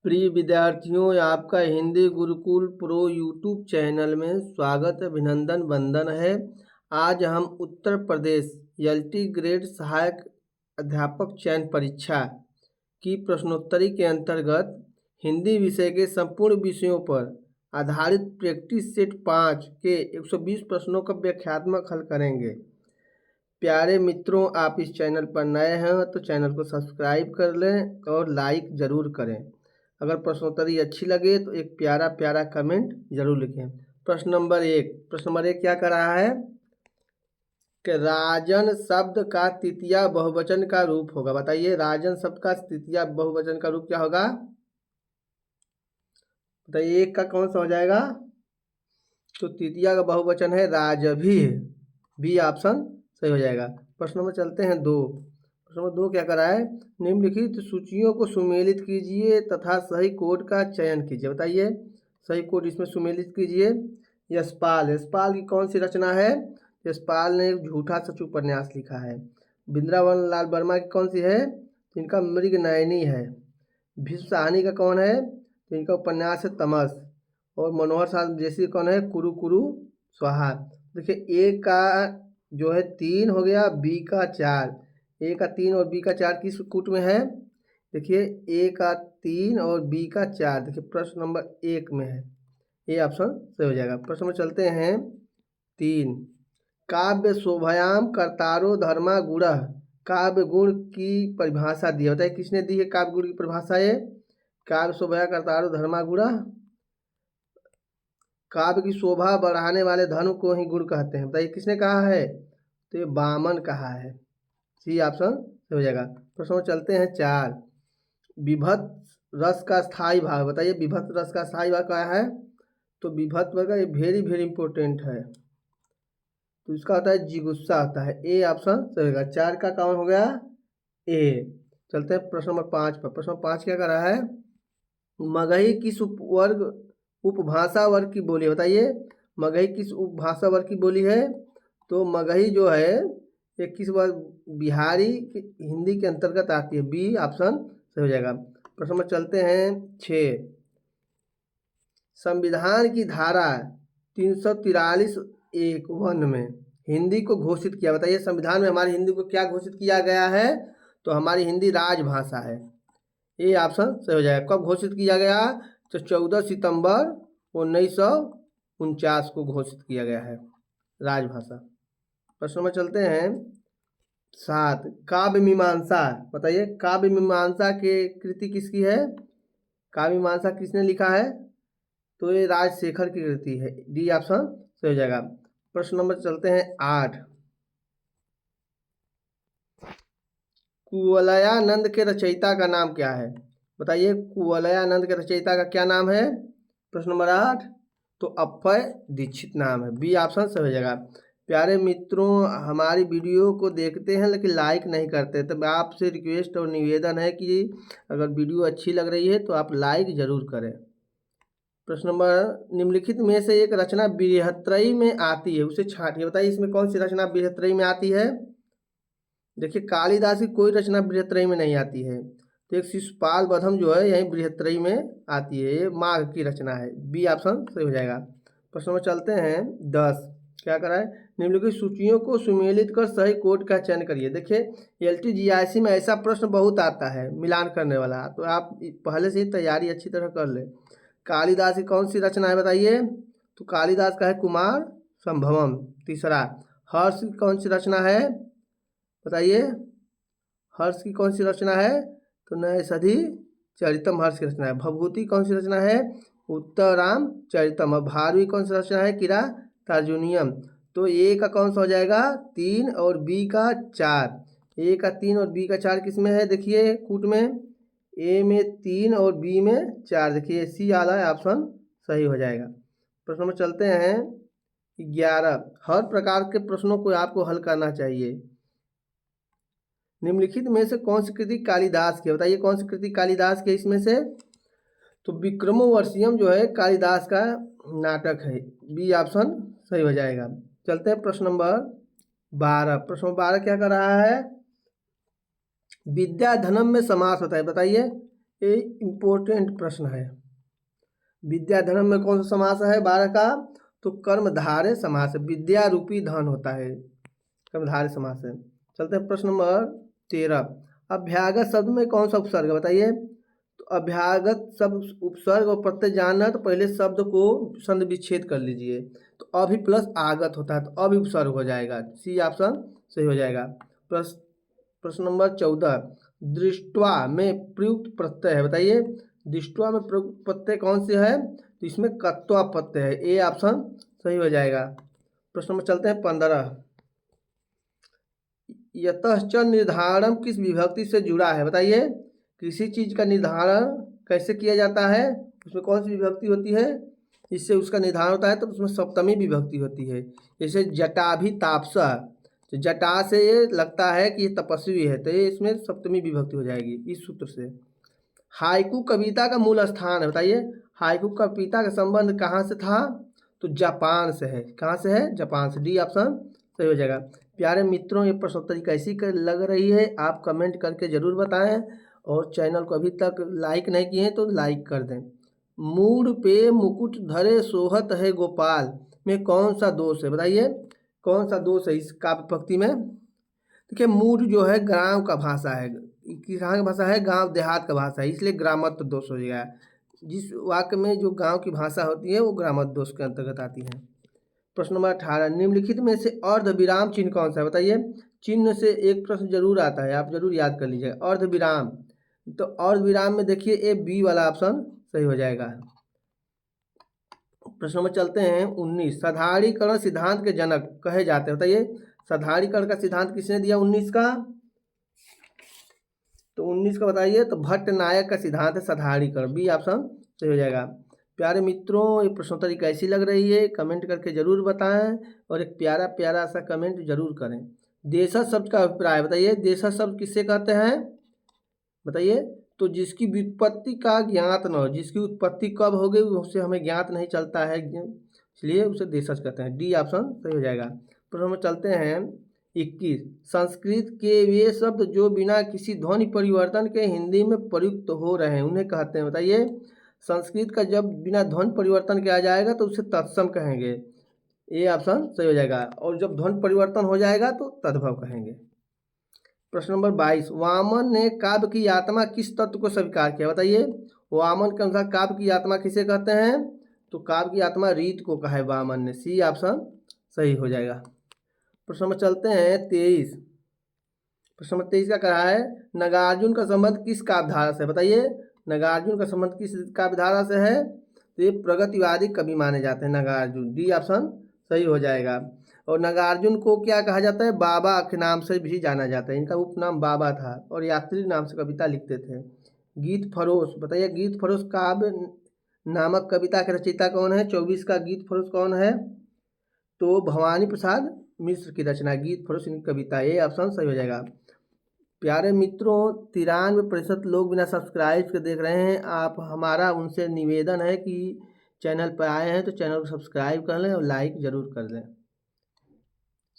प्रिय विद्यार्थियों, आपका Hindi Gurukul pro YouTube channel में स्वागत अभिनंदन वंदन है। आज हम उत्तर प्रदेश एलटी ग्रेड सहायक अध्यापक चयन परीक्षा की प्रश्नोत्तरी के अंतर्गत हिंदी विषय के संपूर्ण विषयों पर आधारित प्रैक्टिस सेट 5 के 120 प्रश्नों का व्याख्यात्मक हल करेंगे। प्यारे मित्रों, आप इस चैनल पर नए हैं तो चैनल को सब्सक्राइब कर लें और लाइक ज़रूर करें। अगर प्रश्नोत्तरी अच्छी लगे तो एक प्यारा प्यारा कमेंट जरूर लिखें। प्रश्न नंबर एक क्या कर रहा है कि राजन शब्द का तृतीया बहुवचन का रूप होगा। बताइए, राजन शब्द का तृतीया बहुवचन का रूप क्या होगा? बताइए, एक का कौन सा हो जाएगा? तो तृतीया का बहुवचन है राजभी, बी ऑप्शन सही हो जाएगा। प्रश्न नंबर चलते हैं 2। प्रश्न नंबर 2 क्या कर रहा है? निम्नलिखित सूचियों को सुमेलित कीजिए तथा सही कोड का चयन कीजिए। बताइए, सही कोड इसमें सुमेलित कीजिए। यशपाल, यशपाल की कौन सी रचना है? यशपाल ने एक झूठा सच उपन्यास लिखा है। वृंदावन लाल वर्मा की कौन सी है? इनका मृगनयनी है। भीष्म साहनी का कौन है? तो इनका उपन्यास है तमस। और मनोहर साहब जैसी कौन है? कुरु कुरु स्वाहा। देखिए, ए का जो है 3 हो गया, बी का 4। ए का 3 और बी का 4 किस कूट में है? देखिए, ए का 3 और बी का 4 देखिए प्रश्न नंबर 1 में है। ये ऑप्शन सही हो जाएगा। प्रश्न में चलते हैं 3। काव्य शोभयाम कर्तारो धर्मा गुणः, काव्य गुण की परिभाषा दी है। बताइए, किसने दी है काव्य गुण की परिभाषा? ये काव्य शोभया कर्तारो धर्मा गुणः, काव्य की शोभा बढ़ाने वाले धर्म को ही गुण कहते हैं। बताइए, किसने कहा है? तो ये वामन कहा है। सी ऑप्शन सही हो जाएगा। प्रश्न में चलते हैं 4। विभक्त रस का स्थायी भाग। बताइए, विभक्त रस का स्थायी भाग क्या है? तो विभक्त वर्ग का ये वेरी इंपॉर्टेंट है, तो इसका होता है जिगुस्सा होता है। ए ऑप्शन सही होगा। 4 का कौन हो गया? ए। चलते हैं प्रश्न नंबर 5 पर। प्रश्न नंबर 5 क्या कर रहा है? मगही किस उपभाषा वर्ग की बोली है? बताइए, मगही किस उपभाषा वर्ग की बोली है? तो मगही जो है ये किस वर्ग? बिहारी हिंदी के अंतर्गत आती है। बी ऑप्शन सही हो जाएगा। प्रश्न में चलते हैं 6। संविधान की धारा 343(1) में हिंदी को घोषित किया। बताइए, संविधान में हमारी हिंदी को क्या घोषित किया गया है? तो हमारी हिंदी राजभाषा है। ये ऑप्शन सही हो जाएगा। कब घोषित किया गया? तो 14 सितंबर 1949 को घोषित किया गया है राजभाषा। प्रश्न में चलते हैं 7। काव्य मीमांसा। बताइए, काव्य मीमांसा के कृति किसकी है? काव्य मीमांसा किसने लिखा है? तो ये राजशेखर की कृति है। डी ऑप्शन सही हो जाएगा। प्रश्न नंबर चलते हैं 8। कुवलयानंद के रचयिता का नाम क्या है? बताइए, कुवलयानंद के रचयिता का क्या नाम है? प्रश्न नंबर 8, तो अभय दीक्षित नाम है। बी ऑप्शन सही हो जाएगा। प्यारे मित्रों, हमारी वीडियो को देखते हैं लेकिन लाइक नहीं करते, तो आपसे रिक्वेस्ट और निवेदन है कि अगर वीडियो अच्छी लग रही है तो आप लाइक जरूर करें। प्रश्न नंबर, निम्नलिखित में से एक रचना बृहत्त्रयी में आती है, उसे छांटिए। बताइए, इसमें कौन सी रचना बृहत्त्रयी में आती है? देखिए, कालिदास की कोई रचना बृहत्त्रयी में नहीं आती है। तो एक शिशुपाल बधम जो है यही बृहत्त्रयी में आती है। ये माघ की रचना है। बी ऑप्शन सही हो जाएगा। प्रश्न में चलते हैं 10। क्या करा है? निम्नलिखित सूचियों को सुमेलित कर सही कोड का चयन करिए। देखिए, LTGIC में ऐसा प्रश्न बहुत आता है मिलान करने वाला, तो आप पहले से ही तैयारी अच्छी तरह कर ले। कालिदास की कौन सी रचना है? बताइए, तो कालिदास का है कुमार संभवम। तीसरा, हर्ष की कौन सी रचना है? बताइए, हर्ष की कौन सी रचना है? तो नैषधि चरितम हर्ष की रचना है। भवभूति कौन सी रचना है? उत्तराम चरितम। और भारवी कौन सी रचना है? किरा तार्जुनियम। तो ए का कौन सा हो जाएगा? 3 और बी का 4। ए का 3 और बी का 4 किस में है? देखिए कूट में, ए में 3 और बी में 4। देखिए, सी आधा ऑप्शन सही हो जाएगा। प्रश्न में चलते हैं 11। हर प्रकार के प्रश्नों को आपको हल करना चाहिए। निम्नलिखित में से कौन सी कृति कालिदास की? बताइए, कौन सी कृति कालिदास की इसमें से? तो विक्रमोर्वशीयम जो है कालिदास का नाटक है। बी ऑप्शन सही हो जाएगा। चलते हैं प्रश्न नंबर 12। प्रश्न नंबर 12 क्या कर रहा है? विद्याधनम में समास होता है। बताइए, ये इम्पोर्टेंट प्रश्न है। विद्या धर्म में कौन सा समास है 12 का? तो कर्मधारय समास है। विद्या रूपी धन होता है, कर्मधारय समास है। चलते हैं प्रश्न नंबर 13। अभ्यागत शब्द में कौन सा उपसर्ग है बताइए? तो अभ्यागत शब्द उपसर्ग और प्रत्यय जानना तो पहले शब्द को संध विच्छेद कर लीजिए। तो अभी प्लस आगत होता है तो अभी उपसर्ग हो जाएगा, सी ऑप्शन सही हो जाएगा। प्रश्न नंबर 14। दृष्टवा में प्रयुक्त प्रत्यय है बताइए? दृष्टवा में प्रयुक्त प्रत्यय कौन से है? तो इसमें कत्वा प्रत्यय है, ए ऑप्शन सही हो जाएगा। प्रश्न नंबर चलते हैं 15। यतश्च निर्धारण किस विभक्ति से जुड़ा है बताइए? किसी चीज का निर्धारण कैसे किया जाता है, उसमें कौन सी विभक्ति होती है, इससे उसका निर्धारण होता है तो उसमें सप्तमी विभक्ति होती है। जैसे जटाभितापसा, तो जटा से ये लगता है कि ये तपस्वी है तो ये इसमें सप्तमी विभक्ति हो जाएगी इस सूत्र से। हाइकू कविता का मूल स्थान है बताइए? हाइकू कविता का संबंध कहाँ से था? तो जापान से है। कहाँ से है? जापान से, डी ऑप्शन सही हो जाएगा। प्यारे मित्रों, ये प्रश्नोत्तरी कैसी लग रही है आप कमेंट करके ज़रूर बताएं, और चैनल को अभी तक लाइक नहीं किए हैं तो लाइक कर दें। मूड पे मुकुट धरे सोहत है गोपाल में कौन सा दोष है बताइए? कौन सा दोष है इस काव्य पंक्ति में? देखिए, मूड जो है गांव का भाषा है, कहाँ का भाषा है? गांव देहात का भाषा है, इसलिए ग्रामत्व दोष हो जाएगा। जिस वाक्य में जो गांव की भाषा होती है वो ग्रामत्व दोष के अंतर्गत आती है। प्रश्न नंबर 18। निम्नलिखित में से अर्ध विराम चिन्ह कौन सा है बताइए? चिन्ह से एक प्रश्न जरूर आता है, आप जरूर याद कर लीजिएगा। अर्ध विराम, तो अर्ध विराम में देखिए ए बी वाला ऑप्शन सही हो जाएगा। प्रश्न नंबर चलते हैं 19। साधारणीकरण सिद्धांत के जनक कहे जाते हैं बताइए? साधारणीकरण का सिद्धांत किसने दिया 19 का? तो 19 का बताइए? तो भट्ट नायक का सिद्धांत है साधारणीकरण, बी ऑप्शन सही हो जाएगा। प्यारे मित्रों, ये प्रश्नोत्तरी कैसी लग रही है कमेंट करके जरूर बताएं, और एक प्यारा प्यारा सा कमेंट जरूर करें। देशज शब्द का अभिप्राय बताइए? देशज शब्द किससे कहते हैं बताइए? तो जिसकी व्युत्पत्ति का ज्ञात न हो, जिसकी उत्पत्ति कब हो गई उससे हमें ज्ञात नहीं चलता है, इसलिए उसे देशज कहते हैं, डी ऑप्शन सही हो जाएगा। प्रश्न में चलते हैं 21। संस्कृत के वे शब्द जो बिना किसी ध्वनि परिवर्तन के हिंदी में प्रयुक्त हो रहे हैं उन्हें कहते हैं बताइए? संस्कृत का जब बिना ध्वनि परिवर्तन किया जाएगा तो उसे तत्सम कहेंगे, ए ऑप्शन सही हो जाएगा। और जब ध्वनि परिवर्तन हो जाएगा तो तद्भव कहेंगे। प्रश्न नंबर 22। वामन ने काव्य की आत्मा किस तत्व को स्वीकार किया बताइए? वामन के अनुसार काव्य की आत्मा किसे कहते हैं? तो काव्य की आत्मा रीत को कहा है वामन ने, सी ऑप्शन सही हो जाएगा। प्रश्न नंबर चलते हैं 23। प्रश्न नंबर 23 का कहा है नागार्जुन का संबंध किस काव्यधारा से बताइए? नागार्जुन का संबंध किस काव्यधारा से है? तो ये प्रगतिवादी कवि माने जाते हैं नागार्जुन, डी ऑप्शन सही हो जाएगा। और नागार्जुन को क्या कहा जाता है? बाबा के नाम से भी जाना जाता है, इनका उपनाम बाबा था, और यात्री नाम से कविता लिखते थे। गीत फरोश बताइए? गीत फरोश काव्य नामक कविता के रचयिता कौन है? 24 का गीत फरोश कौन है? तो भवानी प्रसाद मिश्र की रचना गीत फरोश इनकी कविता, ये ऑप्शन सही हो जाएगा। प्यारे मित्रों, 93% लोग बिना सब्सक्राइब के देख रहे हैं, आप हमारा उनसे निवेदन है कि चैनल पर आए हैं तो चैनल को सब्सक्राइब कर लें और लाइक जरूर कर दें।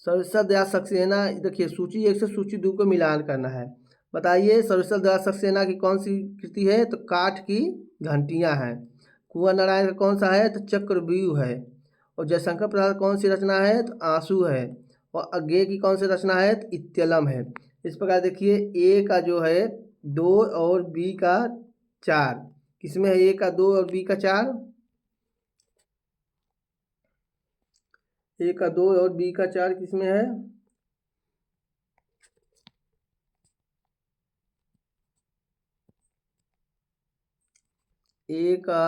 सर्वश्रेष्ठ दया सक्सेना, देखिए सूची 1 से सूची 2 को मिलान करना है। बताइए सर्वश्रेष्ठ दया सक्सेना की कौन सी कृति है? तो काठ की घंटियां हैं। कुंवर नारायण का कौन सा है? तो चक्रव्यूह है। और जयशंकर प्रसाद कौन सी रचना है? तो आंसू है। और अज्ञे की कौन सी रचना है? तो इत्यलम है। इस प्रकार देखिए ए का जो है 2 और बी का 4, किसमें है? ए का 2 और बी का 4, ए का 2 और बी का 4 किसमें है? ए का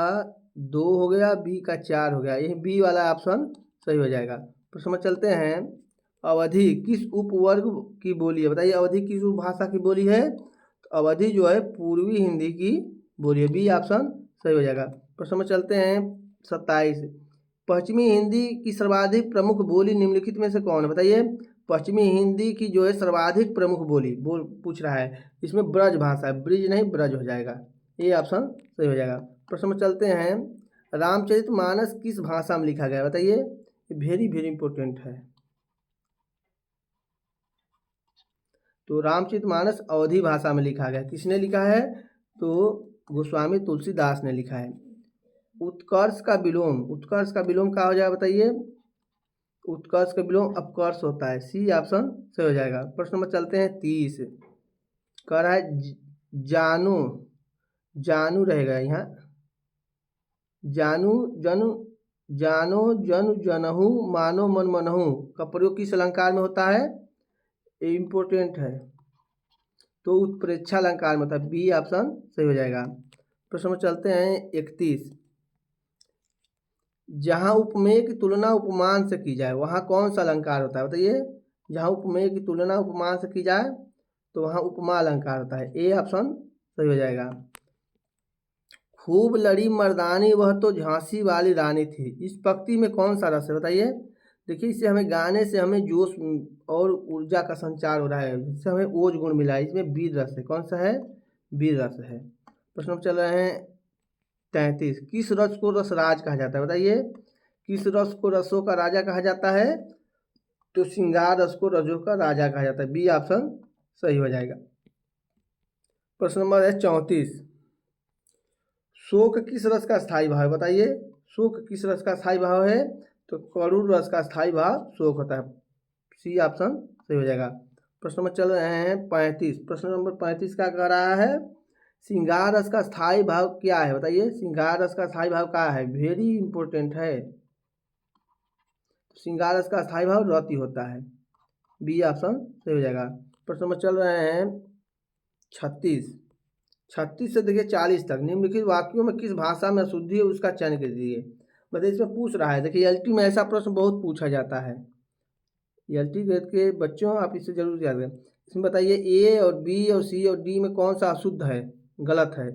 2 हो गया, बी का 4 हो गया, ये बी वाला ऑप्शन सही हो जाएगा। प्रश्न में चलते हैं अवधि किस उपवर्ग की बोली है बताइए? अवधि किस उपभाषा की बोली है? तो अवधि जो है पूर्वी हिंदी की बोली है, बी ऑप्शन सही हो जाएगा। प्रश्न में चलते हैं 27। पश्चिमी हिंदी की सर्वाधिक प्रमुख बोली निम्नलिखित में से कौन है बताइए? पश्चिमी हिंदी की जो है सर्वाधिक प्रमुख बोली पूछ रहा है, इसमें ब्रज भाषा है, ब्रिज नहीं ब्रज हो जाएगा, ये ऑप्शन सही हो जाएगा। प्रश्न में चलते हैं रामचरितमानस किस भाषा में लिखा गया बताइए? वेरी वेरी इंपॉर्टेंट है। तो रामचरितमानस अवधी भाषा में लिखा गया, किसने लिखा है? तो गोस्वामी तुलसीदास ने लिखा है। उत्कर्ष का विलोम, उत्कर्ष का विलोम क्या हो जाएगा बताइए? उत्कर्ष का विलोम अपकर्ष होता है। सी ऑप्शन से हो जाएगा। प्रश्न नंबर चलते हैं 30। कह रहा है जानू, जानू रहेगा यहाँ, जानू जनु, जानो जनु जनहु मानो मन मनहु का प्रयोग किस अलंकार में होता है? ये इम्पोर्टेंट है, तो उत्प्रेक्षा अलंकार में होता है। बी ऑप्शन सही हो जाएगा। प्रश्न में चलते हैं 31। जहाँ उपमेय की तुलना उपमान से की जाए वहाँ कौन सा अलंकार होता है बताइए? जहाँ उपमेय की तुलना उपमान से की जाए तो वहाँ उपमा अलंकार होता है। ए ऑप्शन सही हो जाएगा। खूब लड़ी मर्दानी वह तो झांसी वाली रानी थी, इस पंक्ति में कौन सा रस है बताइए? देखिए, इससे हमें गाने से हमें जोश और ऊर्जा का संचार हो रहा है, जिससे हमें ओज गुण मिला है। इसमें वीर रस है। कौन सा है? वीर रस है। प्रश्न चल रहे हैं 33। किस रस को रसराज कहा जाता है बताइए? किस रस को रसों का राजा कहा जाता है? तो श्रृंगार रस को रजों का राजा कहा जाता है। बी ऑप्शन सही हो जाएगा। प्रश्न नंबर है 34। शोक किस रस का स्थायी भाव है बताइए? शोक किस रस का स्थायी भाव है? तो करुण रस का स्थायी भाव शोक होता है। सी ऑप्शन सही हो जाएगा। प्रश्न नंबर चल रहे हैं 35। प्रश्न नंबर 35 क्या कह रहा है? श्रृंगार रस का स्थायी भाव क्या है बताइए? श्रृंगार रस का स्थायी भाव क्या है? वेरी इंपॉर्टेंट है। श्रृंगार रस का स्थायी भाव रति होता है। बी ऑप्शन सही हो जाएगा। प्रश्न नंबर चल रहे हैं 36। 36 से देखिए 40 तक निम्नलिखित वाक्यों में किस भाषा में अशुद्धि है उसका चयन कीजिए। मतलब इसमें पूछ रहा है, देखिए एलटी में ऐसा प्रश्न बहुत पूछा जाता है। एलटी के बच्चों आप इसे जरूर याद करें। इसमें बताइए ए और बी और सी और डी में कौन सा अशुद्ध है, गलत है?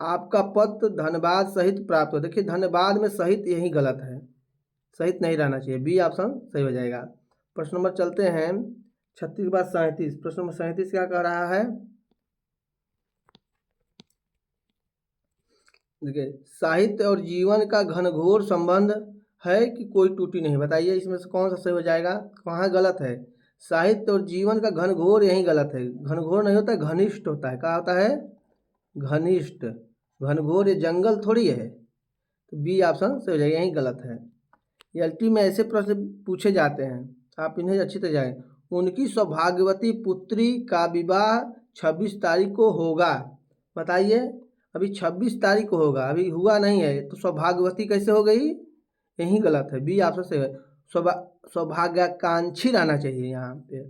आपका पत्र धन्यवाद सहित प्राप्त हो, देखिए धन्यवाद में सहित यही गलत है, सहित नहीं रहना चाहिए। बी ऑप्शन सही हो जाएगा। प्रश्न नंबर चलते हैं 36 के बाद 37। प्रश्न नंबर 37 क्या कह रहा है? देखिए, साहित्य और जीवन का घनघोर संबंध है कि कोई टूटी नहीं, बताइए इसमें से कौन सा सही हो जाएगा? कहाँ गलत है? साहित्य और जीवन का घनघोर यही गलत है। घनघोर नहीं होता है, घनिष्ठ होता है। क्या होता है? घनिष्ठ। घनघोर ये जंगल थोड़ी है। तो बी ऑप्शन सही हो जाएगा, यही गलत है। एलटी में ऐसे प्रश्न पूछे जाते हैं, आप इन्हें अच्छी तरह जाएं। उनकी सौभाग्यवती पुत्री का विवाह 26 तारीख को होगा, बताइए? अभी 26 तारीख को होगा, अभी हुआ नहीं है, तो सौभाग्यवती कैसे हो गई? यही गलत है। बी ऑप्शन से सौभाग्याकांक्षी रहना चाहिए यहाँ पे।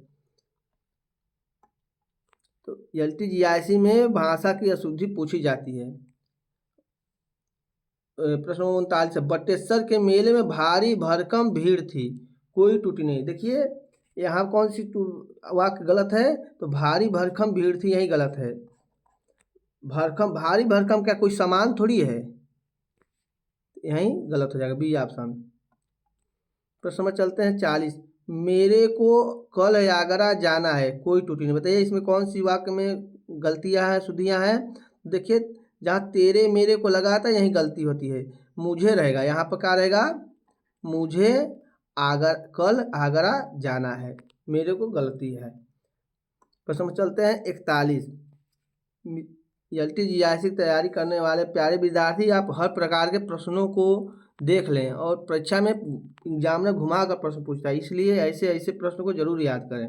तो LTGIC में भाषा की अशुद्धि पूछी जाती है। प्रश्न 39। बटेश्वर के मेले में भारी भरकम भीड़ थी, कोई टूटी नहीं। देखिए यहाँ कौन सी वाक्य गलत है? तो भारी भरकम भीड़ थी, यही गलत है। भरकम, भारी भरकम क्या कोई सामान थोड़ी है, यही गलत हो जाएगा। B option. प्रश्न में चलते हैं 40। मेरे को कल आगरा जाना है, कोई टूटी नहीं, बताइए इसमें कौन सी वाक्य में गलतियां हैं, शुद्धियां हैं? देखिए जहाँ तेरे मेरे को लगा था यही गलती होती है। मुझे रहेगा, यहाँ पर क्या रहेगा? मुझे कल आगरा जाना है, मेरे को गलती है। प्रश्न में चलते हैं 41। LTGIC की तैयारी करने वाले प्यारे विद्यार्थी, आप हर प्रकार के प्रश्नों को देख लें, और परीक्षा में एग्जामिनर घुमा कर प्रश्न पूछता है, इसलिए ऐसे ऐसे प्रश्न को जरूर याद करें।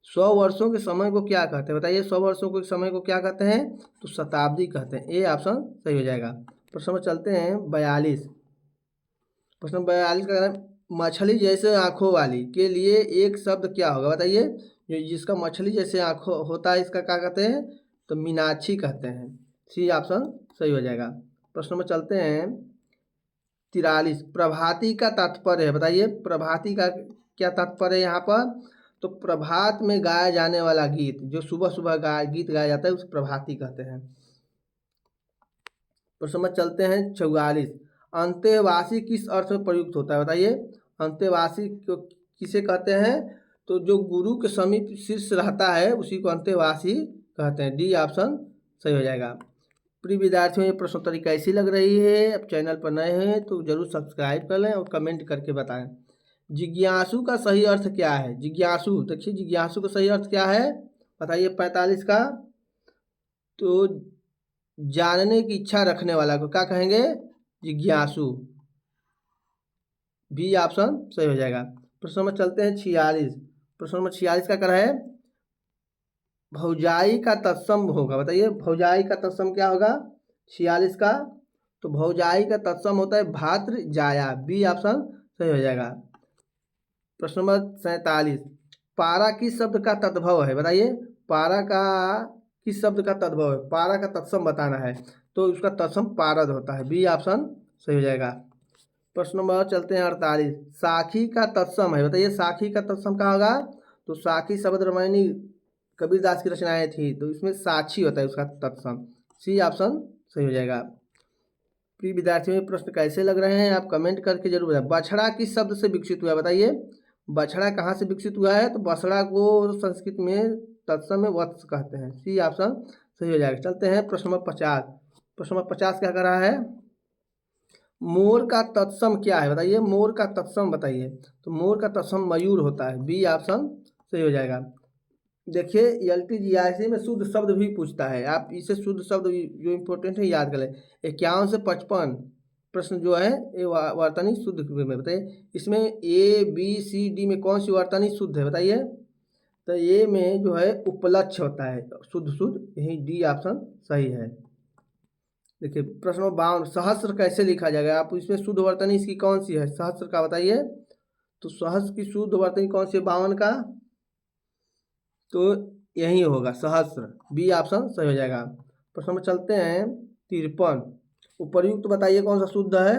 100 वर्षों के समय को क्या कहते हैं बताइए? 100 वर्षों के समय को क्या कहते हैं? तो शताब्दी कहते हैं। ए ऑप्शन सही हो जाएगा। प्रश्न में चलते हैं 42। प्रश्न 42 का मछली जैसे आँखों वाली के लिए एक शब्द क्या होगा बताइए? जिसका मछली जैसे आँखों होता है इसका क्या कहते हैं? तो मीनाक्षी कहते हैं। सी ऑप्शन सही हो जाएगा। प्रश्न में चलते हैं 43। प्रभाती का तात्पर्य है, बताइए प्रभाती का क्या तात्पर्य है यहाँ पर? तो प्रभात में गाया जाने वाला गीत, जो सुबह सुबह गीत गाया जाता है उसे प्रभाती कहते हैं। प्रश्न में चलते हैं 44। अंतेवासी किस अर्थ में प्रयुक्त होता है बताइए? अंतेवासी को किसे कहते हैं? तो जो गुरु के समीप शिष्य रहता है उसी को अंतेवासी कहते हैं। डी ऑप्शन सही हो जाएगा। प्रिय विद्यार्थियों, ये प्रश्नोत्तरी कैसी लग रही है? अब चैनल पर नए हैं तो जरूर सब्सक्राइब कर लें और कमेंट करके बताएं। जिज्ञासु का सही अर्थ क्या है? जिज्ञासु, देखिए जिज्ञासु का सही अर्थ क्या है बताइए 45 का? तो जानने की इच्छा रखने वाला को क्या कहेंगे? जिज्ञासु। बी ऑप्शन सही हो जाएगा। प्रश्न नंबर चलते हैं 46। प्रश्न नंबर 46 का कर है भौजाई का तत्सम होगा। बताइए भौजाई का तत्सम क्या होगा 46 का? तो भौजाई का तत्सम होता है भात्र जाया। बी ऑप्शन सही हो जाएगा। प्रश्न नंबर 47 पारा किस शब्द का तद्भव है? बताइए पारा का किस शब्द का तद्भव है? पारा का तत्सम बताना है तो उसका तत्सम पारद होता है। बी ऑप्शन सही हो जाएगा। प्रश्न नंबर चलते हैं 48 साखी का तत्सम है। बताइए साखी का तत्सम क्या होगा? तो साखी शब्द रामायणी कबीरदास की रचनाएं थी तो इसमें साक्षी होता है उसका तत्सम। सी ऑप्शन सही हो जाएगा। प्रिय विद्यार्थियों में प्रश्न कैसे लग रहे हैं आप कमेंट करके जरूर बताएं। बछड़ा किस शब्द से विकसित हुआ है? बताइए बछड़ा कहाँ से विकसित हुआ है? तो बछड़ा को संस्कृत में तत्सम में वत्स कहते हैं। सी ऑप्शन सही हो जाएगा। चलते हैं प्रश्न नंबर 50। प्रश्न नंबर 50 क्या कर रहा है मोर का तत्सम क्या है? बताइए मोर का तत्सम बताइए। तो मोर का तत्सम मयूर होता है। बी ऑप्शन सही हो जाएगा। देखिए LTGIC में शुद्ध शब्द भी पूछता है आप इसे शुद्ध शब्द जो इम्पोर्टेंट है याद कर लें। 51 से 55 प्रश्न जो है ये वर्तनी शुद्ध में बताइए इसमें ABCD में कौन सी वर्तनी शुद्ध है? बताइए तो ए में जो है उपलक्ष्य होता है शुद्ध यही डी ऑप्शन सही है। देखिए प्रश्न नंबर 52 सहस्र कैसे लिखा जाएगा? आप इसमें शुद्ध वर्तनी इसकी कौन सी है सहस्र का? बताइए तो सहस्र की शुद्ध वर्तनी कौन सी है 52 का? तो यही होगा सहस्र। बी ऑप्शन सही हो जाएगा। प्रश्न नंबर चलते हैं 53 उपर्युक्त बताइए कौन सा शुद्ध है?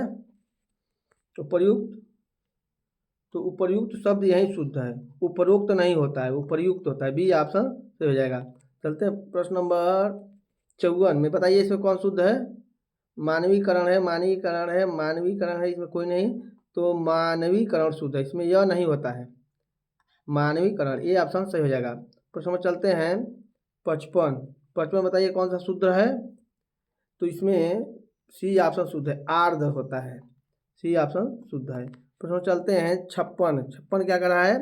उपर्युक्त तो उपर्युक्त शब्द यही शुद्ध है उपरोक्त नहीं होता है उपर्युक्त होता है। बी ऑप्शन सही हो जाएगा। चलते हैं प्रश्न नंबर 54 में बताइए इसमें कौन शुद्ध है? मानवीकरण है मानवीकरण है मानवीकरण है इसमें कोई नहीं तो मानवीकरण शुद्ध है इसमें यह नहीं होता है मानवीकरण। ये ऑप्शन सही हो जाएगा। प्रश्न में चलते हैं 55 बताइए कौन सा शुद्ध है? तो इसमें सी ऑप्शन शुद्ध है आर्ध होता है। सी ऑप्शन शुद्ध है। प्रश्न में चलते हैं 56 क्या कर रहा है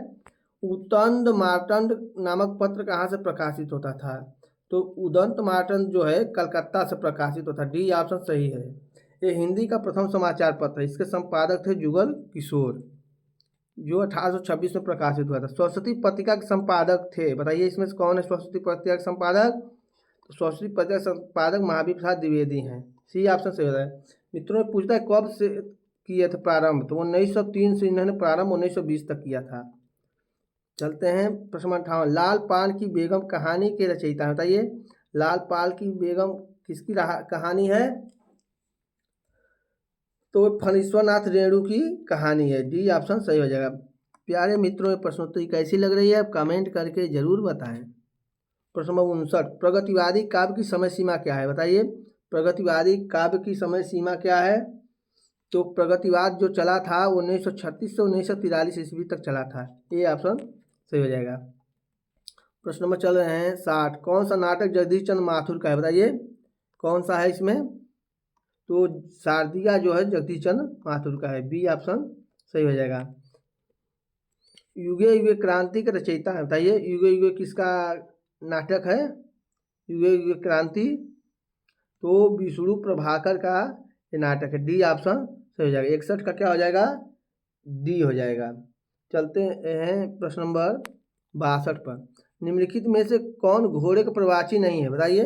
उदंत मार्तंड नामक पत्र कहाँ से प्रकाशित होता था? तो उदंत मार्तंड जो है कलकत्ता से प्रकाशित होता। डी ऑप्शन सही है। ये हिंदी का प्रथम समाचार पत्र है इसके संपादक थे जुगल किशोर जो 1826 में प्रकाशित हुआ था। सरस्वती पत्रिका के संपादक थे। बताइए इसमें से कौन है सरस्वती पत्रिका के संपादक? तो सरस्वती पत्रिका के संपादक महावीर प्रसाद द्विवेदी हैं। सी ऑप्शन सही होता है। मित्रों ने पूछता है कब से किए थे प्रारंभ? तो 1903 से इन्होंने प्रारंभ 1920 तक किया था। चलते हैं प्रश्न 58 लाल पाल की बेगम कहानी के रचयिता है। बताइए लाल पाल की बेगम किसकी कहानी है? तो फणीश्वरनाथ रेणु की कहानी है। डी ऑप्शन सही हो जाएगा। प्यारे मित्रों ये प्रश्नोत्तरी कैसी लग रही है आप कमेंट करके जरूर बताएं। प्रश्न नंबर 59 प्रगतिवादी काव्य की समय सीमा क्या है? बताइए प्रगतिवादी काव्य की समय सीमा क्या है? तो प्रगतिवाद जो चला था 1936 से 1943 ईस्वी तक चला था। ये ऑप्शन सही हो जाएगा। प्रश्न नंबर चल रहे हैं 60 कौन सा नाटक जगदीश चंद्र माथुर का है? बताइए कौन सा है इसमें? तो शारदिया जो है जगदीश चंद्र माथुर का है। बी ऑप्शन सही हो जाएगा। युगे युगे क्रांति के रचयिता है। बताइए युगे युगे किसका नाटक है? युगे युगे क्रांति तो विष्णु प्रभाकर का ये नाटक है। डी ऑप्शन सही हो जाएगा। 61 का क्या हो जाएगा? डी हो जाएगा। चलते हैं प्रश्न नंबर 62 पर निम्नलिखित में से कौन घोड़े का प्रवाची नहीं है? बताइए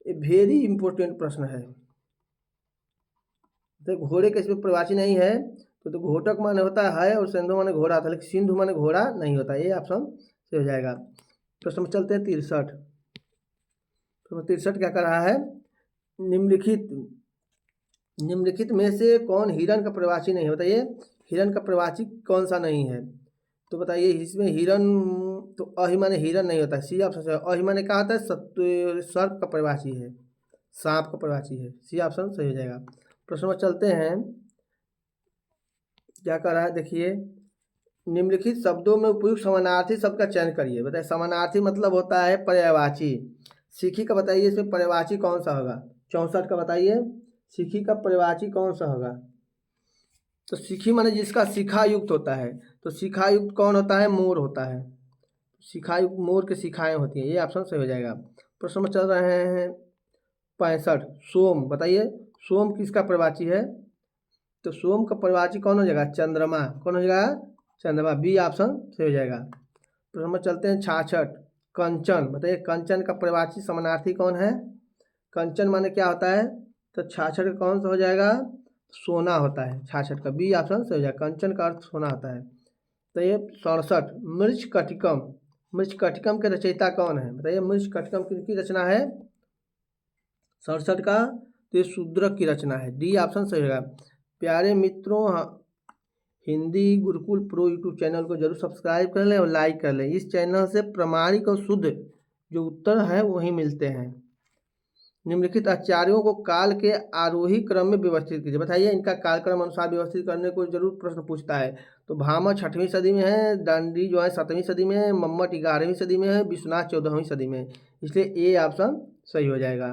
ये वेरी इंपॉर्टेंट प्रश्न है। तो घोड़े के इसमें प्रवाची नहीं है तो घोटक माने होता है और सिंधु माने घोड़ा था लेकिन सिंधु माने घोड़ा नहीं होता। ये ऑप्शन सही हो जाएगा। प्रश्न में चलते हैं 63 तो 63 क्या कर रहा है निम्नलिखित में से कौन हिरण का प्रवाची नहीं है? बताइए हिरण का प्रवाची कौन सा नहीं है? तो बताइए इसमें हिरण तो अहि माने हिरण नहीं होता है। सी ऑप्शन से अहि माने क्या होता है सर्प का प्रवाची है सांप का प्रवाची है। सी ऑप्शन सही हो जाएगा। प्रश्न में चलते हैं क्या कर रहा है देखिए निम्नलिखित शब्दों में उपयुक्त समानार्थी शब्द का चयन करिए। बताइए समानार्थी मतलब होता है पर्यायवाची। सीखी का बताइए इसमें पर्यायवाची कौन सा होगा? 64 का बताइए सीखी का पर्यायवाची कौन सा होगा? तो सीखी माने जिसका शिखा युक्त होता है तो शिखा युक्त कौन होता है? मोर होता है। शिखा युक्त मोर के शिखाएं होती हैं। ये ऑप्शन सही हो जाएगा। प्रश्न में चल रहे हैं 65। सोम, बताइए सोम किसका प्रवाची है? तो सोम का प्रवाची कौन हो जाएगा? चंद्रमा। कौन हो जाएगा? चंद्रमा। बी ऑप्शन सही हो जाएगा। तो हम चलते हैं 66। कंचन, बताइए कंचन का प्रवाची समानार्थी कौन है? कंचन माने क्या होता है? तो 66 का कौन सा हो जाएगा? सोना होता है 66 का। बी ऑप्शन सही हो जाएगा। कंचन का अर्थ सोना होता है। तो ये 67। मृच्छकटिकम, मृच्छकटिकम के रचयिता कौन है? बताइए मृच्छकटिकम किसकी रचना है? 67 का। तो ये शूद्रक की रचना है। डी ऑप्शन सही होगा। प्यारे मित्रों, Hindi Gurukul pro YouTube channel को जरूर सब्सक्राइब कर लें और लाइक कर लें। इस चैनल से प्रामाणिक और शुद्ध जो उत्तर है वही मिलते हैं। निम्नलिखित आचार्यों को काल के आरोही क्रम में व्यवस्थित कीजिए। बताइए इनका कालक्रम अनुसार व्यवस्थित करने को जरूर प्रश्न पूछता है। तो भामह 6वीं सदी में है, दांडी जो है 7वीं सदी में है, मम्मट 11वीं सदी में है, विश्वनाथ 14वीं सदी में है। इसलिए ए ऑप्शन सही हो जाएगा।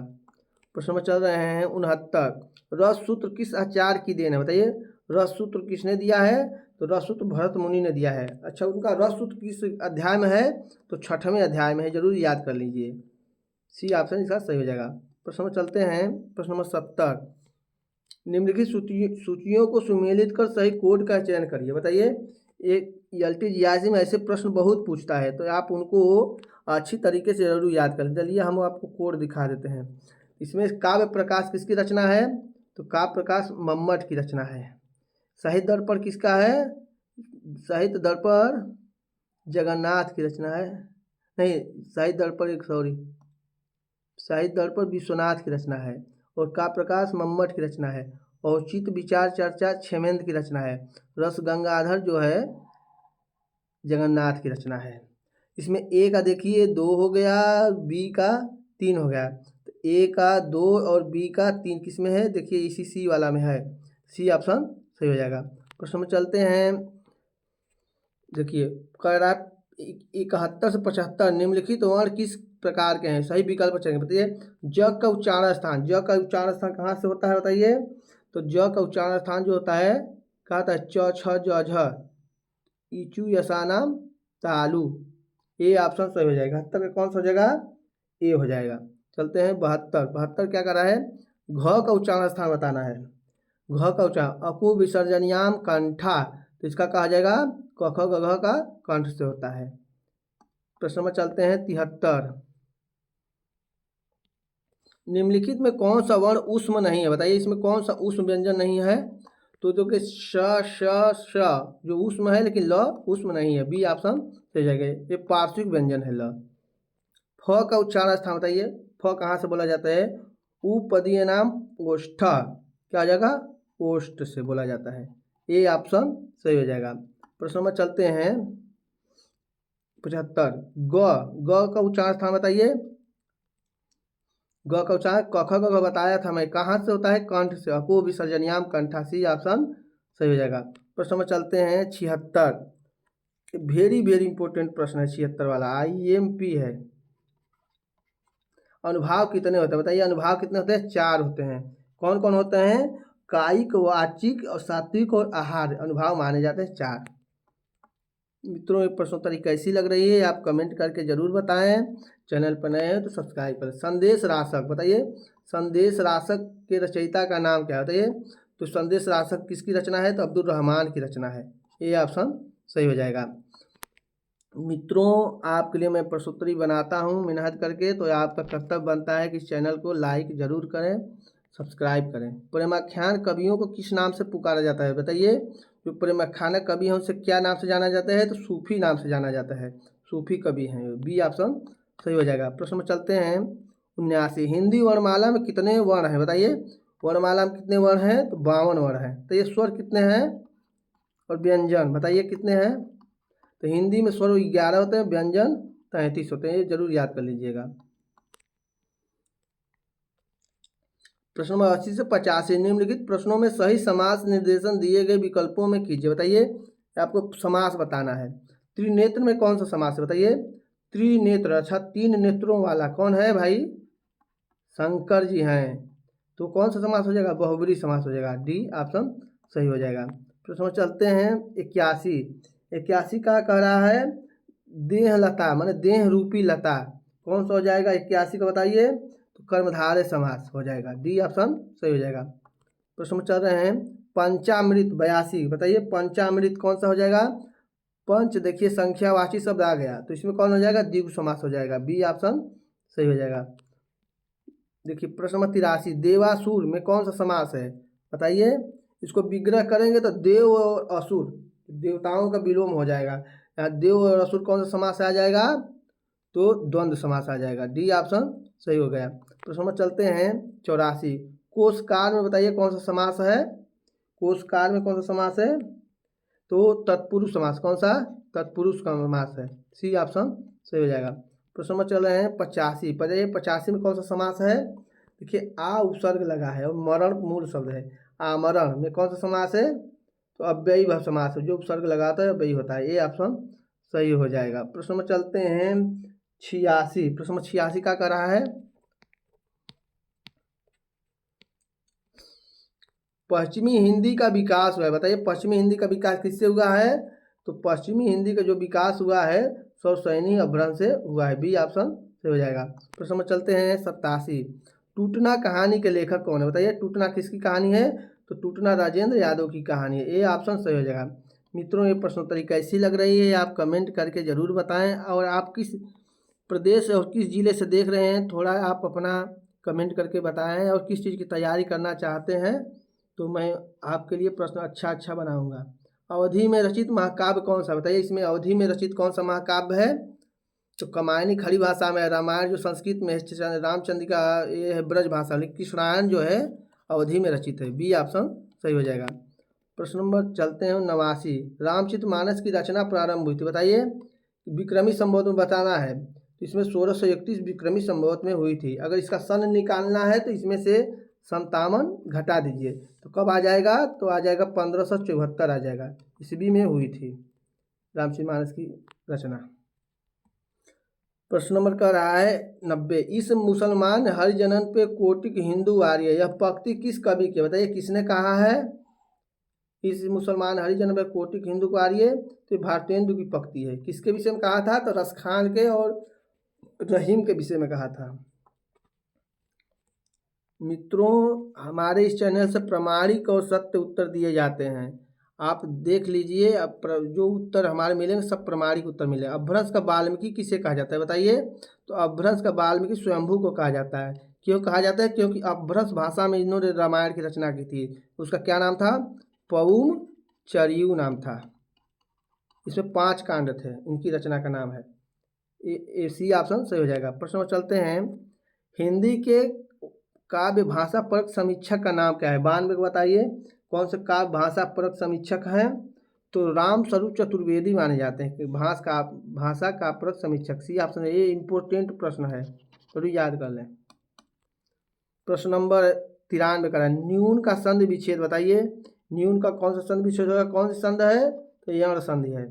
प्रश्न में चल रहे हैं 69। रस सूत्र किस आचार्य की देन है? बताइए रस सूत्र किसने दिया है? तो रस सूत्र भरत मुनि ने दिया है। अच्छा, उनका रस सूत्र किस अध्याय में है? तो 6वें अध्याय में है, जरूर याद कर लीजिए। सी ऑप्शन इसका सही हो जाएगा। प्रश्न में चलते हैं प्रश्न नंबर 70। निम्नलिखित सूचियों को सुमेलित कर सही कोड का चयन करिए। बताइए एक LTGIC में ऐसे प्रश्न बहुत पूछता है, तो आप उनको अच्छी तरीके से जरूर याद करें। चलिए हम आपको कोड दिखा देते हैं। इसमें काव्य प्रकाश किसकी रचना है? तो काव्य प्रकाश मम्मट की रचना है। साहित्य दर्पण किसका है? साहित्य दर्पण जगन्नाथ की रचना है। नहीं, साहित्य दर्पण साहित्य दर्पण विश्वनाथ की रचना है। और काव्य प्रकाश मम्मट की रचना है। और चित्त विचार चर्चा क्षेमेंद्र की रचना है। रस गंगाधर जो है जगन्नाथ की रचना है। इसमें ए का देखिए 2 हो गया, बी का 3 हो गया। तो ए का 2 और बी का 3 किस में है? देखिए इसी सी वाला में है। सी ऑप्शन सही हो जाएगा। प्रश्न में चलते हैं। देखिए कह रहा 71 से 75 निम्नलिखित वर्ण किस प्रकार के हैं? सही विकल्प चलेंगे। बताइए ज का उच्चारण स्थान, ज का उच्चारण स्थान कहाँ से होता है? बताइए तो ज का उच्चारण स्थान जो होता है कहा था? च छ ज झ इचू यशानाम तालु। ए ऑप्शन सही हो जाएगा। 71 का कौन सा हो जाएगा? ए हो जाएगा। चलते हैं 72। 72 क्या कर रहा है? घ का उच्चारण स्थान बताना है। घ का उच्चारण अपु विसर्जनियाम कंठा, तो इसका कहा जाएगा क ख ग घ का कंठ से होता है। प्रश्न में चलते हैं 73। निम्नलिखित में कौन सा वर्ण ऊष्म नहीं है? बताइए इसमें कौन सा ऊष्म व्यंजन नहीं है? तो जो कि श जो ऊष्म है लेकिन ल ऊष्म नहीं है। बी ऑप्शन सही जाएगा। ये पार्श्विक व्यंजन है ल। फ का उच्चारण स्थान बताइए। फ कहाँ से बोला जाता है? उपपदीय नाम ओष्ठ, क्या हो जाएगा? ओष्ठ से बोला जाता है। ए ऑप्शन सही हो जाएगा। प्रश्न में चलते हैं 75। ग का उच्चारण स्थान बताइए। ग का उच्चारण क ख ग घ बताया था मैं, कहाँ से होता है? कंठ से। अपो विसर्जनियाम कंठा, सी ऑप्शन सही हो जाएगा। प्रश्न में चलते हैं 76। वेरी वेरी इंपॉर्टेंट प्रश्न है 76 वाला, IMP है। अनुभाव कितने होते हैं? बताइए अनुभाव कितने होते हैं? 4 होते हैं। कौन कौन होते हैं? कायिक, वाचिक और सात्विक और आहार अनुभाव माने जाते हैं 4। मित्रों ये प्रश्नोत्तरी कैसी लग रही है आप कमेंट करके जरूर बताएं। चैनल पर नए हैं तो सब्सक्राइब करें। संदेश राशक, बताइए संदेश राशक के रचयिता का नाम क्या है? बताइए तो संदेश राशक किसकी रचना है? तो अब्दुल रहमान की रचना है। ये ऑप्शन सही हो जाएगा। मित्रों आपके लिए मैं प्रश्नोत्तरी बनाता हूँ मेहनत करके, तो आपका कर्तव्य बनता है कि इस चैनल को लाइक जरूर करें, सब्सक्राइब करें। प्रेमाख्यान कवियों को किस नाम से पुकारा जाता है? बताइए जो प्रेमाख्यान कवि हैं उनसे क्या नाम से जाना जाता है? तो सूफी नाम से जाना जाता है। सूफी कवि हैं। बी ऑप्शन सही हो जाएगा। प्रश्न में चलते हैं 79। हिंदी वर्णमाला में कितने वर्ण हैं? बताइए वर्णमाला में कितने वर्ण हैं? तो 52 वर्ण हैं। तो ये स्वर कितने हैं? और व्यंजन बताइए कितने हैं? तो हिंदी में स्वर 11 होते हैं, व्यंजन 33 होते हैं। ये जरूर याद कर लीजिएगा। प्रश्न नंबर 80 से 85 निम्नलिखित प्रश्नों में सही समास निर्देशन दिए गए विकल्पों में कीजिए। बताइए आपको समास बताना है। त्रिनेत्र में कौन सा समास है? बताइए त्रिनेत्र, अच्छा 3 नेत्रों वाला कौन है भाई? शंकर जी हैं। तो कौन सा समास हो जाएगा? बहुब्रीहि समास हो जाएगा। डी ऑप्शन सही हो जाएगा। प्रश्न में चलते हैं 81। 81 का कह रहा है देह लता, माने देह रूपी लता, कौन सा हो जाएगा 81 का? बताइए तो कर्मधारय समास हो जाएगा। डी ऑप्शन सही हो जाएगा। प्रश्न में चल रहे हैं पंचामृत 82, बताइए पंचामृत कौन सा हो जाएगा। पंच देखिए संख्यावाची शब्द आ गया तो इसमें कौन हो जाएगा, द्विगु समास हो जाएगा। बी ऑप्शन सही हो जाएगा। देखिए प्रश्न नंबर 83, देवासुर में कौन सा समास है, बताइए। इसको विग्रह करेंगे तो देव और असुर, देवताओं का विलोम हो जाएगा। यहाँ देव और असुर कौन सा समास आ जाएगा, तो द्वंद्व समास आ जाएगा। डी ऑप्शन सही हो गया। प्रश्न नंबर चलते हैं 84, कोशकार में बताइए कौन सा समास है। कोशकार में कौन सा समास है, तो तत्पुरुष समास। कौन सा, तत्पुरुष का समास है। सी ऑप्शन सही हो जाएगा। प्रश्न नंबर चल रहे हैं 85, बताइए 85 में कौन सा समास है। देखिए आ उपसर्ग लगा है और मरण मूल शब्द है। आमरण में कौन सा समास है, तो अव्ययी भाव समास है, जो उपसर्ग लगाता है अव्ययी होता है। ए ऑप्शन सही हो जाएगा। प्रश्न नंबर चलते हैं 86, प्रश्न नंबर 86 का कर रहा है पश्चिमी हिंदी का विकास हुआ है, बताइए पश्चिमी हिंदी का विकास किससे हुआ है, तो पश्चिमी हिंदी का जो विकास हुआ है सौसैनी अपभ्रंश से हुआ है। बी ऑप्शन से हो जाएगा। प्रश्न में चलते हैं 87, टूटना कहानी के लेखक कौन है, बताइए टूटना किसकी कहानी है, तो टूटना राजेंद्र यादव की कहानी है। ए ऑप्शन सही हो जाएगा। मित्रों ये प्रश्नोत्तरी कैसी लग रही है आप कमेंट करके ज़रूर बताएं, और आप किस प्रदेश और किस ज़िले से देख रहे हैं थोड़ा आप अपना कमेंट करके बताएं, और किस चीज़ की तैयारी करना चाहते हैं तो मैं आपके लिए प्रश्न अच्छा बनाऊंगा। अवधि में रचित महाकाव्य कौन सा, बताइए इसमें अवधि में रचित कौन सा महाकाव्य है, तो कमायनी खड़ी भाषा में, रामायण जो संस्कृत में है, रामचंद्र का ये है ब्रज भाषा, लेकिन कृष्णायन जो है अवधि में रचित है। बी ऑप्शन सही हो जाएगा। प्रश्न नंबर चलते हैं 89, रामचरितमानस की रचना प्रारंभ हुई थी, बताइए विक्रमी संवत में बताना है, तो इसमें 1631 विक्रमी संवत में हुई थी। अगर इसका सन निकालना है तो इसमें से 57 घटा दीजिए, तो कब आ जाएगा, तो आ जाएगा 1574 आ जाएगा, ईस्वी में हुई थी रामचरितमानस की रचना। प्रश्न नंबर कह रहा है 90, इस मुसलमान हरिजनन पे कोटिक हिंदू आर्य, यह पंक्ति किस कवि की, बताइए किसने कहा है। इस मुसलमान हरिजन पे कोटिक हिंदू को आर्य, तो भारतेंदु की पंक्ति है। किसके विषय में कहा था, तो रसखान के और रहीम के विषय में कहा था। मित्रों हमारे इस चैनल से प्रमाणिक और सत्य उत्तर दिए जाते हैं, आप देख लीजिए। अब जो उत्तर हमारे मिलेंगे सब प्रमाणिक उत्तर मिले। अपभ्रंश का वाल्मीकि किसे कहा जाता है, बताइए, तो अपभ्रंश का वाल्मीकि स्वयंभू को कहा जाता है। क्यों कहा जाता है, क्योंकि अपभ्रंश भाषा में इन्होंने रामायण की रचना की थी। उसका क्या नाम था, पौम चरियू नाम था। इसमें 5 कांड थे, इनकी रचना का नाम है। सी ऑप्शन सही हो जाएगा। प्रश्न में चलते हैं हिंदी के काव्य भाषा परक समीक्षक का नाम क्या है, 92 को बताइए कौन से काव्य भाषा परक समीक्षक हैं, तो राम स्वरूप चतुर्वेदी माने जाते हैं कि भाषा का परक समीक्षक। सी ऑप्शन ये इम्पोर्टेंट प्रश्न है, तो याद कर लें। प्रश्न नंबर 93 का न्यून का संधि विच्छेद, बताइए न्यून का कौन सा संधि विच्छेद होगा, कौन सी संधि है, तो यण संधि है।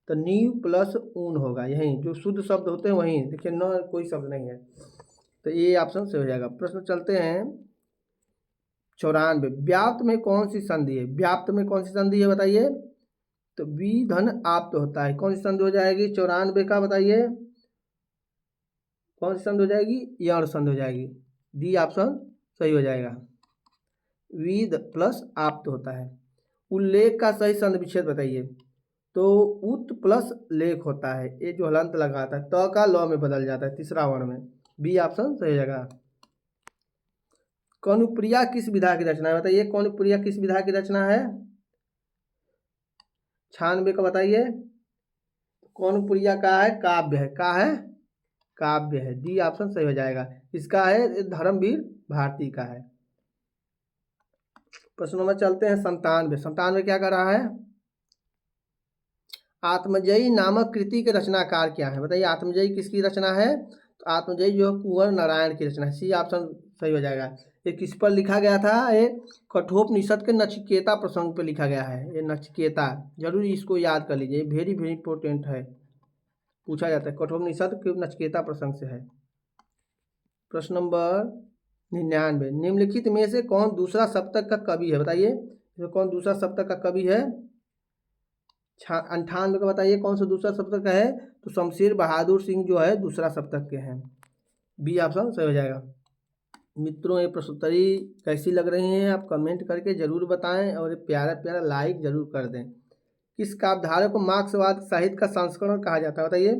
तो न्यू प्लस ऊन होगा, यही जो शुद्ध शब्द होते हैं वहीं, देखिए न कोई शब्द नहीं है, तो ये ऑप्शन से हो जाएगा। प्रश्न चलते हैं 94, व्याप्त में कौन सी संधि है, व्याप्त में कौन सी संधि है, बताइए, तो वी धन आप्त होता है, कौन सी संधि हो जाएगी 94 का, बताइए कौन सी संधि हो जाएगी, यण संधि हो जाएगी। डी ऑप्शन सही हो जाएगा, वी प्लस आप्त होता है। उल्लेख का सही संधि विच्छेद बताइए, तो उत प्लस लेख होता है, ये जो हलंत लगाता है त का ल में बदल जाता है तीसरा वर्ण में। बी ऑप्शन सही हो जाएगा। कौनुप्रिया किस विधा की रचना है, बताइए कौनुप्रिया किस विधा की रचना है, 96 का बताइए। कौनुप्रिया का है काव्य है, का है काव्य है। डी ऑप्शन सही हो जाएगा। इसका है धर्मवीर भारती का है। प्रश्न नंबर चलते हैं 97 क्या कर रहा है, आत्मजयी नामक कृति के रचनाकार क्या है, बताइए आत्मजयी किसकी रचना है, तो आत्मजयी जो कुंवर नारायण की रचना है। सी ऑप्शन सही हो जाएगा। ये किस पर लिखा गया था, ये कठोपनिषद के नचिकेता प्रसंग पर लिखा गया है। ये नचिकेता जरूर इसको याद कर लीजिए, वेरी वेरी इंपॉर्टेंट है, पूछा जाता है, कठोपनिषद के नचिकेता प्रसंग से है। प्रश्न नंबर 99, निम्नलिखित में से कौन दूसरा सप्तक का कवि है, बताइए कौन दूसरा सप्तक का कवि है। 98 का बताइए कौन सा दूसरा सप्तक का है, तो शमशेर बहादुर सिंह जो है दूसरा सप्तक के हैं। बी ऑप्शन सही हो जाएगा। मित्रों ये प्रश्नोत्तरी कैसी लग रही हैं आप कमेंट करके ज़रूर बताएं और ये प्यारा प्यारा लाइक ज़रूर कर दें। किस काव्यधारा को मार्क्सवाद साहित्य का संस्करण कहा जाता है बताइए।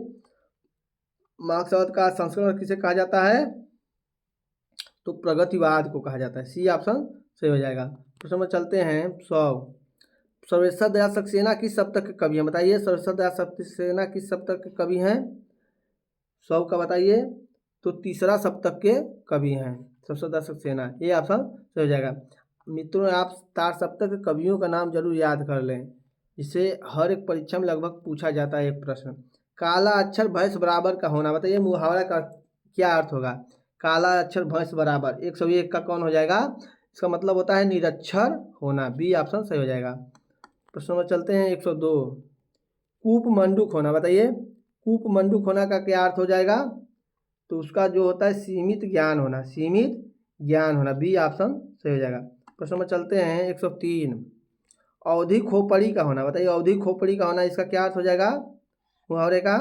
मार्क्सवाद का संस्करण किसे कहा जाता है? तो प्रगतिवाद को कहा जाता है। सी ऑप्शन सही हो जाएगा। प्रश्न में चलते हैं 100। सर्वेश्वर दयाल सक्सेना किस शतक के कवि हैं बताइए। सर्वेश्वर दयाल सक्सेना किस शतक के कवि हैं? 100 का बताइए। तो तीसरा शतक के कवि हैं सर्वेश्वर दयाल सक्सेना। ये ऑप्शन सही हो जाएगा। मित्रों आप तार सप्तक के कवियों का नाम जरूर याद कर लें, इसे हर एक परीक्षा में लगभग पूछा जाता है एक प्रश्न। काला अक्षर भैंस बराबर का होना बताइए, मुहावरा का क्या अर्थ होगा? काला अक्षर भैंस बराबर 101 का कौन हो जाएगा? इसका मतलब होता है निरक्षर होना। बी ऑप्शन सही हो जाएगा। प्रश्न नंबर चलते हैं 102। कूप मंडूक होना बताइए। कूप मंडूक होना का क्या अर्थ हो जाएगा? तो उसका जो होता है सीमित ज्ञान होना, सीमित ज्ञान होना। बी ऑप्शन सही हो जाएगा। प्रश्न नंबर चलते हैं 103। अवधि खोपड़ी का होना बताइए। अवधि खोपड़ी का होना इसका क्या अर्थ हो जाएगा मुहावरे का?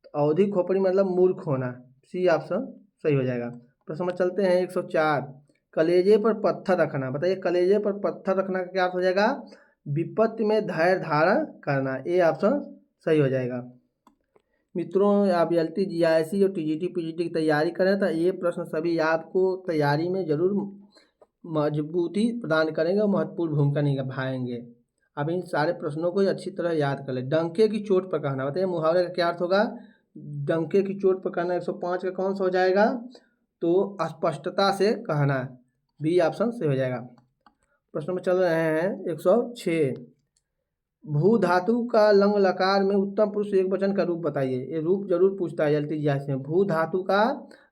तो अवधि खोपड़ी मतलब मूर्ख होना। सी ऑप्शन सही हो जाएगा। प्रश्न नंबर चलते हैं 104। कलेजे पर पत्थर रखना बताइए। कलेजे पर पत्थर रखना का क्या अर्थ हो जाएगा? विपत्ति में धैर्य धारण करना। ए ऑप्शन सही हो जाएगा। मित्रों आप LT GIC और TGT PGT की तैयारी करें तो ये प्रश्न सभी आपको तैयारी में जरूर मजबूती प्रदान करेंगे और महत्वपूर्ण भूमिका निभाएंगे। आप इन सारे प्रश्नों को अच्छी तरह याद कर लें। डंके की चोट पर कहना बताइए, मुहावरे का क्या अर्थ होगा? डंके की चोट पर कहना 105 का कौन सा हो जाएगा? तो स्पष्टता से कहना। बी ऑप्शन से हो जाएगा। प्रश्न में चल रहे हैं 106। भू धातु का लंग लकार में उत्तम पुरुष एक वचन का रूप बताइए। ये रूप जरूर पूछता है LT GIC में। भू धातु का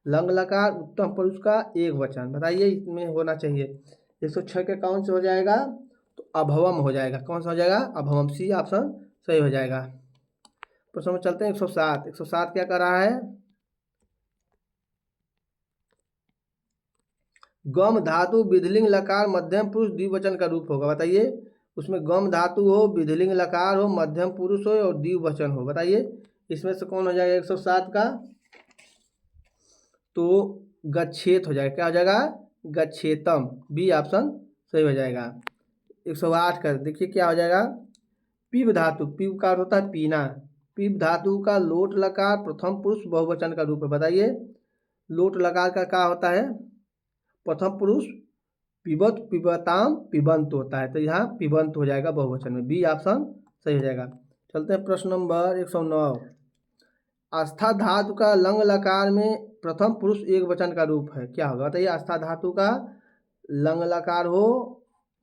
लंग लकार उत्तम पुरुष का एक वचन बताइए, इसमें होना चाहिए। 106 के कौन से हो जाएगा? तो अभवम हो जाएगा। कौन सा हो जाएगा? अभवम। सी ऑप्शन सही हो जाएगा। प्रश्न में चलते हैं 107। 107 क्या कर रहा है? गम धातु विधिलिंग लकार मध्यम पुरुष द्विवचन का रूप होगा बताइए। उसमें गम धातु हो, विधिलिंग लकार हो, मध्यम पुरुष हो और द्विवचन हो बताइए, इसमें से कौन हो जाएगा 107 का? तो गच्छेत हो जाएगा। क्या हो जाएगा? गच्छेतम। बी ऑप्शन सही हो जाएगा। 108 का देखिए क्या हो जाएगा? पिब धातु, पिब का अर्थ होता है पीना। पिब धातु का लोट लकार प्रथम पुरुष बहुवचन का रूप है बताइए। लोट लकार का क्या होता है? प्रथम पुरुष पिबत, पिबताम, पिबंत होता है, तो यहाँ पिबंत हो जाएगा बहुवचन में। बी ऑप्शन सही हो जाएगा। चलते हैं प्रश्न नंबर 109। आस्था धातु का लंग लकार में प्रथम पुरुष एक वचन का रूप है, क्या होगा बताइए? आस्था धातु का लंग लकार हो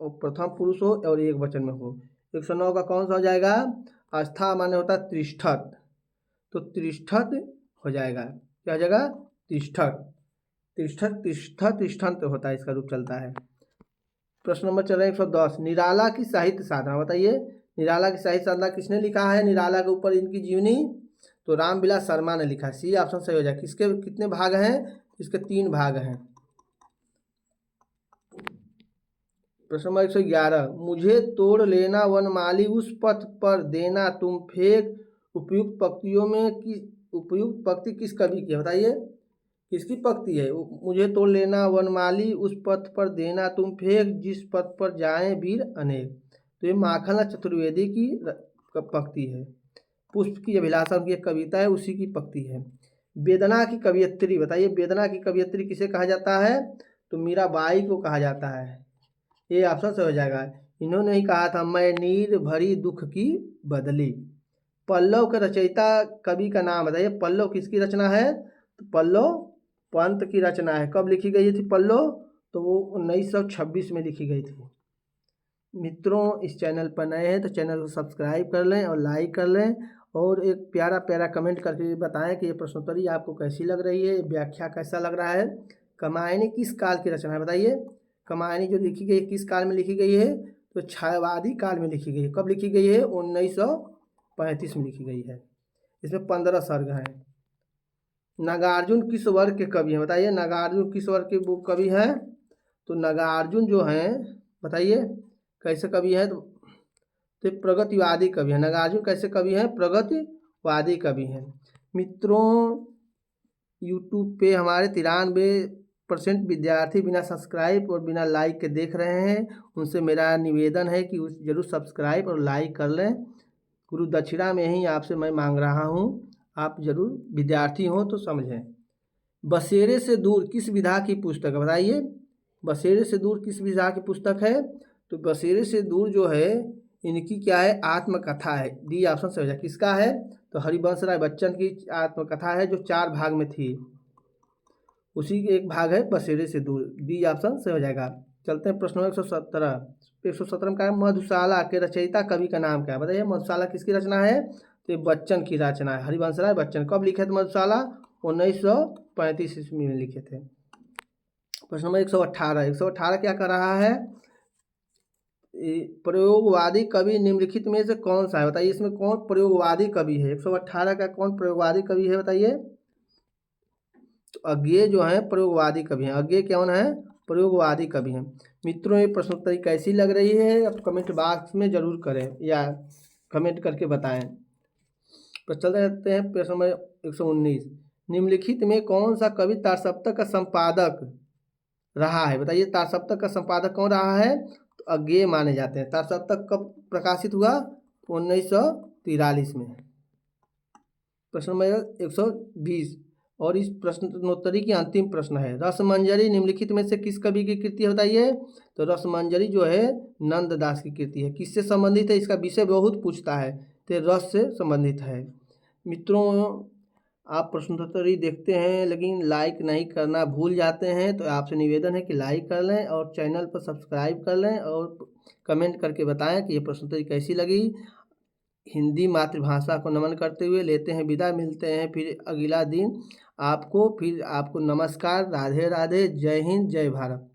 और प्रथम पुरुष हो और एक वचन में हो। 109 का कौन सा हो जाएगा? आस्था माने होता है त्रिष्ठत, तो त्रिष्ठत हो जाएगा। क्या हो जाएगा? त्रिष्ठत। त्रिष्ठत, त्रिष्ठत, त्रिष्ठंत होता है, इसका रूप चलता है। प्रश्न नंबर चल रहा है 110। निराला की साहित्य साधना बताइए। निराला की साहित्य साधना किसने लिखा है? निराला के ऊपर इनकी जीवनी तो रामविलास शर्मा ने लिखा। सी ऑप्शन सही हो जाए। किसके कितने भाग हैं? इसके 3 भाग हैं। प्रश्न नंबर 111। मुझे तोड़ लेना वनमाली उस पथ पर देना तुम फेंक उपयुक्त पंक्तियों में कि उपयुक्त पंक्ति किस कवि की है बताइए। किसकी पंक्ति है? मुझे तोड़ लेना वनमाली उस पथ पर देना तुम फेंक जिस पथ पर जाएं वीर अनेक। तो ये माखनलाल चतुर्वेदी की पंक्ति है। पुष्प की अभिलाषा उनकी एक कविता है, उसी की पंक्ति है। वेदना की कवियत्री बताइए। वेदना की कवियत्री किसे कहा जाता है? तो मीराबाई को कहा जाता है। ये ऑप्शन से हो जाएगा। इन्होंने ही कहा था मैं नीर भरी दुख की बदली। पल्लव के रचयिता कवि का नाम बताइए। पल्लव किसकी रचना है? तो पल्लव पंत की रचना है। कब लिखी गई थी पल्लव? तो वो 1926 में लिखी गई थी। मित्रों इस चैनल पर नए हैं तो चैनल को सब्सक्राइब कर लें और लाइक कर लें और एक प्यारा प्यारा कमेंट करके बताएं कि ये प्रश्नोत्तरी आपको कैसी लग रही है, व्याख्या कैसा लग रहा है। कामायनी किस काल की रचना है बताइए। कामायनी जो लिखी गई किस काल में लिखी गई है? तो छायावादी काल में लिखी गई है। कब लिखी गई है? 1935 में लिखी गई है। इसमें 15 सर्ग हैं। नागार्जुन किस वर्ग के कवि हैं बताइए। नागार्जुन किस वर्ग के वो कवि हैं? तो नागार्जुन जो हैं बताइए कैसे कवि है? तो प्रगतिवादी कवि है। नागार्जुन कैसे कवि हैं? प्रगतिवादी कवि हैं। मित्रों यूट्यूब पे हमारे 93 60% विद्यार्थी बिना सब्सक्राइब और बिना लाइक के देख रहे हैं, उनसे मेरा निवेदन है कि उस जरूर सब्सक्राइब और लाइक कर लें। गुरु दक्षिणा में ही आपसे मैं मांग रहा हूँ, आप जरूर विद्यार्थी हो तो समझें। बसेरे से दूर किस विधा की पुस्तक है, बताइए। बसेरे से दूर किस विधा की पुस्तक है? तो बसेरे से दूर जो है इनकी क्या है, आत्मकथा है। डी ऑप्शन से हो जाए। किसका है? तो हरिवंश राय बच्चन की आत्मकथा है जो 4 भाग में थी, उसी के एक भाग है बसेरे से दूर। डी ऑप्शन से हो जाएगा। चलते हैं प्रश्न 117। 117 में क्या है, मधुशाला के रचयिता कवि का नाम क्या है, बताइए। मधुशाला किसकी रचना है? तो ये बच्चन की रचना है, हरिवंश राय बच्चन। कब लिखे थे मधुशाला? 1935 ईस्वी में लिखे थे। प्रश्न नंबर 118। 118 क्या कर रहा है, प्रयोगवादी कवि निम्नलिखित में से कौन सा है, बताइए। इसमें कौन प्रयोगवादी कवि है? 118 का कौन प्रयोगवादी कवि है, बताइए। तो अज्ञेय जो है प्रयोगवादी कवि हैं। अज्ञेय कौन है? प्रयोगवादी कवि हैं। मित्रों ये प्रश्नोत्तरी कैसी लग रही है, आप कमेंट बॉक्स में जरूर करें या कमेंट करके बताएं। तो चलते रहते हैं प्रश्न नंबर 119। निम्नलिखित में कौन सा कवि तारसप्तक का संपादक रहा है, बताइए। तारसप्तक का संपादक कौन रहा है? तो अज्ञेय माने जाते हैं। तारसप्तक कब प्रकाशित हुआ? 1943 में। प्रश्न नंबर 120 और इस प्रश्नोत्तरी की अंतिम प्रश्न है, रसमंजरी निम्नलिखित में से किस कवि की कृति है, बताइए। तो रसमंजरी जो है नंददास की कृति है। किससे संबंधित है? इसका विषय बहुत पूछता है, तो रस से संबंधित है। मित्रों आप प्रश्नोत्तरी देखते हैं लेकिन लाइक नहीं करना भूल जाते हैं, तो आपसे निवेदन है कि लाइक कर लें और चैनल पर सब्सक्राइब कर लें और कमेंट करके बताएं कि ये प्रश्नोत्तरी कैसी लगी। हिंदी मातृभाषा को नमन करते हुए लेते हैं विदा, मिलते हैं फिर अगला दिन। आपको नमस्कार, राधे राधे, जय हिंद, जय भारत।